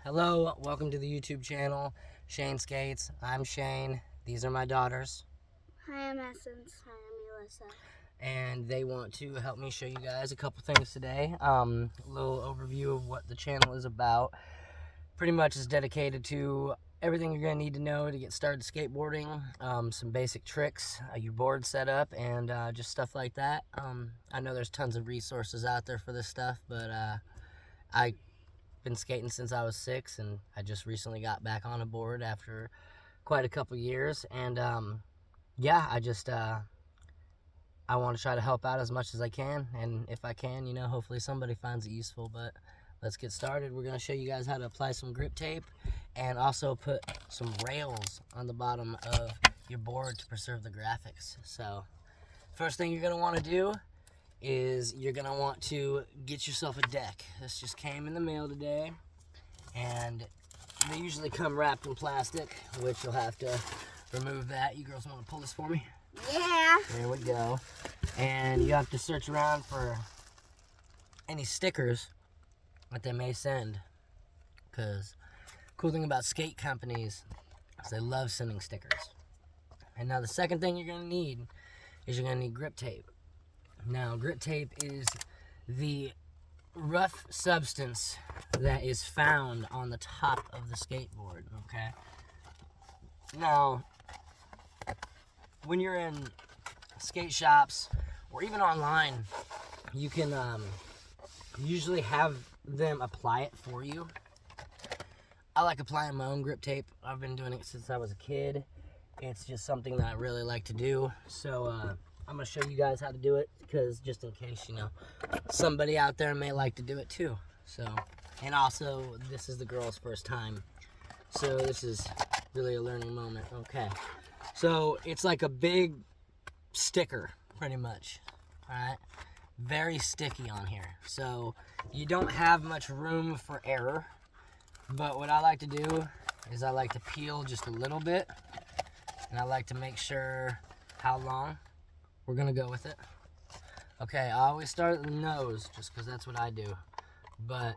Hello, welcome to the YouTube channel, Shane Skates. I'm Shane. These are my daughters. Hi, I'm Essence. Hi, I'm Melissa. And they want to help me show you guys a couple things today. A little overview of what the channel is about. Pretty much is dedicated to everything you're going to need to know to get started skateboarding, some basic tricks, your board setup, and just stuff like that. I know there's tons of resources out there for this stuff, but I've been skating since I was 6, and I just recently got back on a board after quite a couple years. And yeah, I want to try to help out as much as I can, and if I can, hopefully somebody finds it useful. But let's get started. We're going to show you guys how to apply some grip tape and also put some rails on the bottom of your board to preserve the graphics. So first thing you're going to want to do is you're going to want to get yourself a deck. This just came in the mail today, and they usually come wrapped in plastic, which you'll have to remove that. You girls want to pull this for me? Yeah. There we go. And you have to search around for any stickers that they may send, because cool thing about skate companies is they love sending stickers. And now the second thing you're going to need is you're going to need grip tape. Now, grip tape is the rough substance that is found on the top of the skateboard, okay? Now, when you're in skate shops or even online, you can usually have them apply it for you. I like applying my own grip tape. I've been doing it since I was a kid. It's just something that I really like to do. So I'm going to show you guys how to do it, because just in case, somebody out there may like to do it too. So, and also, this is the girl's first time, so this is really a learning moment. Okay, so it's like a big sticker, pretty much. All right, very sticky on here, so you don't have much room for error. But what I like to do is I like to peel just a little bit, and I like to make sure how long we're gonna go with it. Okay, I always start at the nose just because that's what I do, but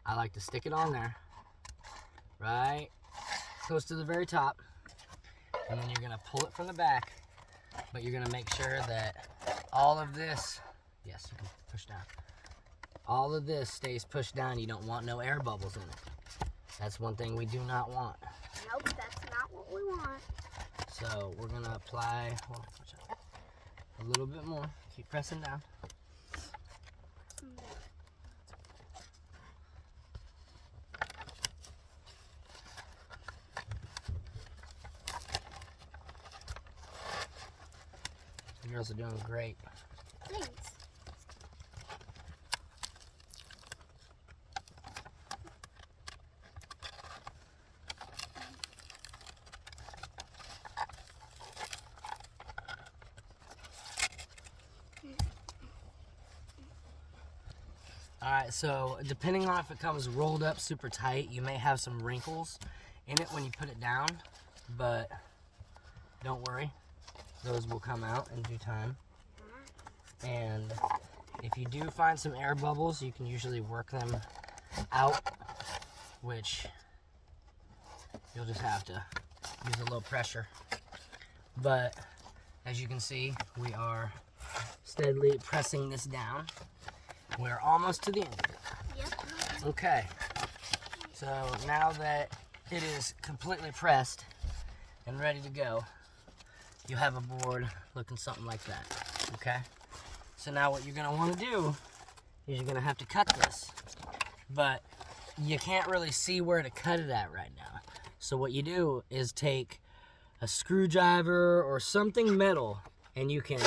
I like to stick it on there, right close to the very top, and then you're gonna pull it from the back, but you're gonna make sure that all of this, yes, you can push down, all of this stays pushed down. You don't want no air bubbles in it. That's one thing we do not want. Nope, that's not what we want. So we're gonna apply a little bit more. Keep pressing down. You girls are doing great. Thanks. Alright, so depending on if it comes rolled up super tight, you may have some wrinkles in it when you put it down, but don't worry, those will come out in due time. And if you do find some air bubbles, you can usually work them out, which you'll just have to use a little pressure. But as you can see, we are steadily pressing this down. We're almost to the end of it. Yep. Okay, so now that it is completely pressed and ready to go, you have a board looking something like that, okay? So now what you're gonna wanna do is you're gonna have to cut this, but you can't really see where to cut it at right now. So what you do is take a screwdriver or something metal, and you can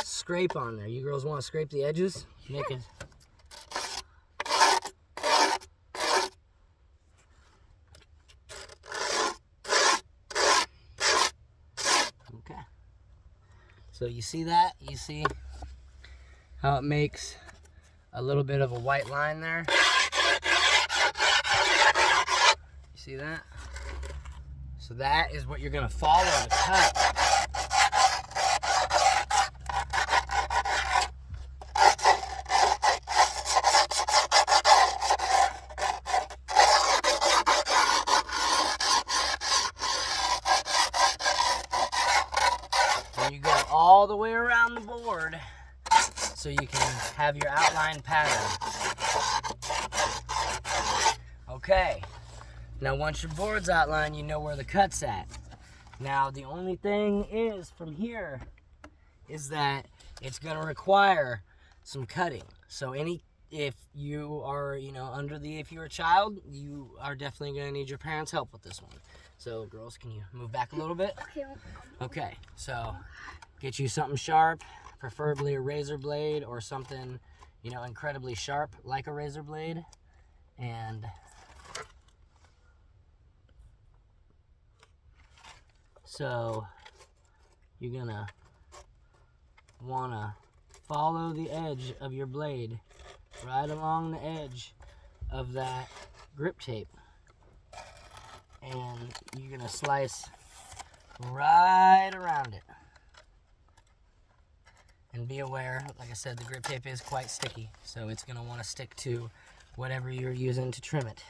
scrape on there. You girls want to scrape the edges? Make it. Okay. So you see that? You see how it makes a little bit of a white line there? You see that? So that is what you're going to follow to cut. so you can have your outline pattern. Okay, now once your board's outlined, you know where the cut's at. Now the only thing is from here is that it's going to require some cutting. So if you are, if you're a child, you are definitely going to need your parents' help with this one. So girls, can you move back a little bit? Okay, so get you something sharp, preferably a razor blade or something, incredibly sharp like a razor blade. And so you're gonna wanna follow the edge of your blade right along the edge of that grip tape. And you're gonna slice right around it. And be aware, like I said, the grip tape is quite sticky, so it's gonna wanna stick to whatever you're using to trim it.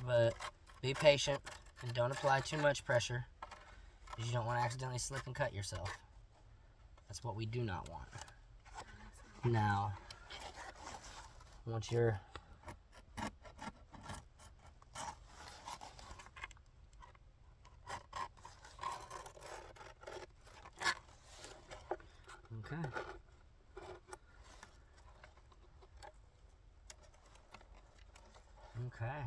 But be patient and don't apply too much pressure, because you don't want to accidentally slip and cut yourself. That's what we do not want. Now, once you're okay. Okay.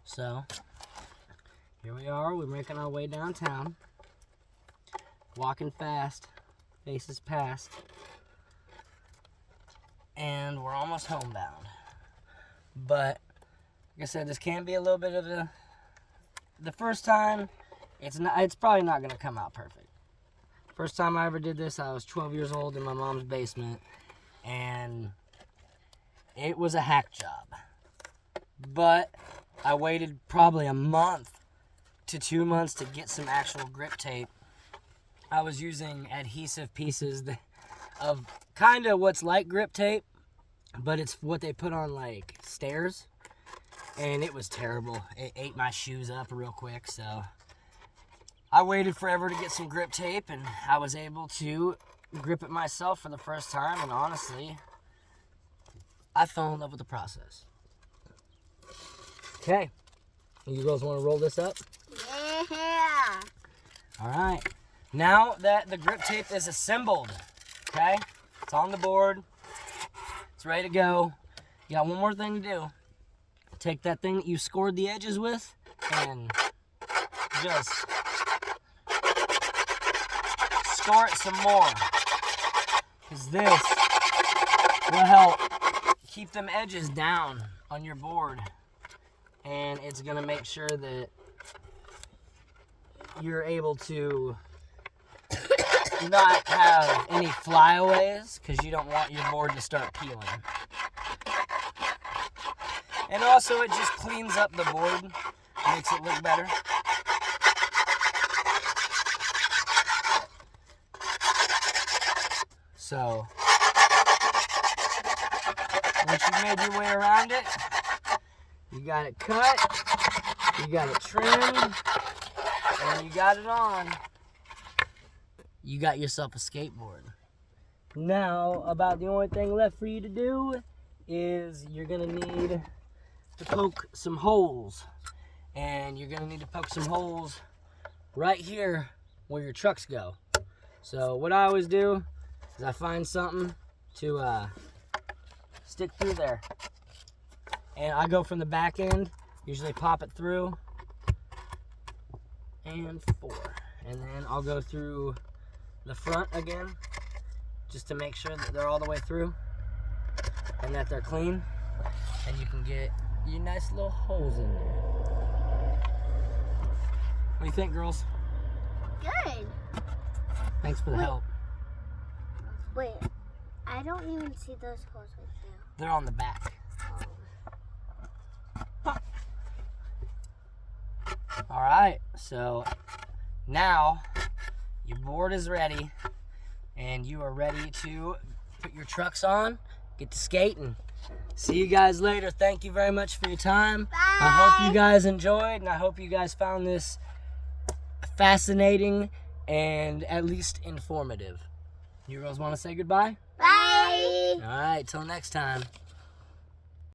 So, here we are. We're making our way downtown. Walking fast. Faces past. And we're almost homebound. But, like I said, this can be a little bit of the first time, it's probably not going to come out perfect. First time I ever did this, I was 12 years old in my mom's basement. And it was a hack job. But I waited probably a month to 2 months to get some actual grip tape. I was using adhesive pieces of kind of what's like grip tape, but it's what they put on like stairs. And it was terrible. It ate my shoes up real quick, so I waited forever to get some grip tape, and I was able to grip it myself for the first time, and honestly, I fell in love with the process. Okay, you girls want to roll this up? Yeah. All right, now that the grip tape is assembled, okay, it's on the board, it's ready to go. You got one more thing to do. Take that thing that you scored the edges with and just score it some more, because this will help keep them edges down on your board, and it's going to make sure that you're able to not have any flyaways, because you don't want your board to start peeling. And also it just cleans up the board, makes it look better. So, once you've made your way around it, you got it cut, you got it trimmed, and you got it on. You got yourself a skateboard. Now, about the only thing left for you to do is you're gonna need to poke some holes. And you're gonna need to poke some holes right here where your trucks go. So what I always do is I find something to stick through there. And I go from the back end, usually pop it through, and 4. And then I'll go through the front again, just to make sure that they're all the way through and that they're clean. And you can get your nice little holes in there. What do you think, girls? Good. Thanks for the help. Wait, I don't even see those holes right there. They're on the back. All right, so now your board is ready and you are ready to put your trucks on, get to skating. See you guys later. Thank you very much for your time. Bye. I hope you guys enjoyed, and I hope you guys found this fascinating and at least informative. You girls want to say goodbye? Bye. All right, till next time.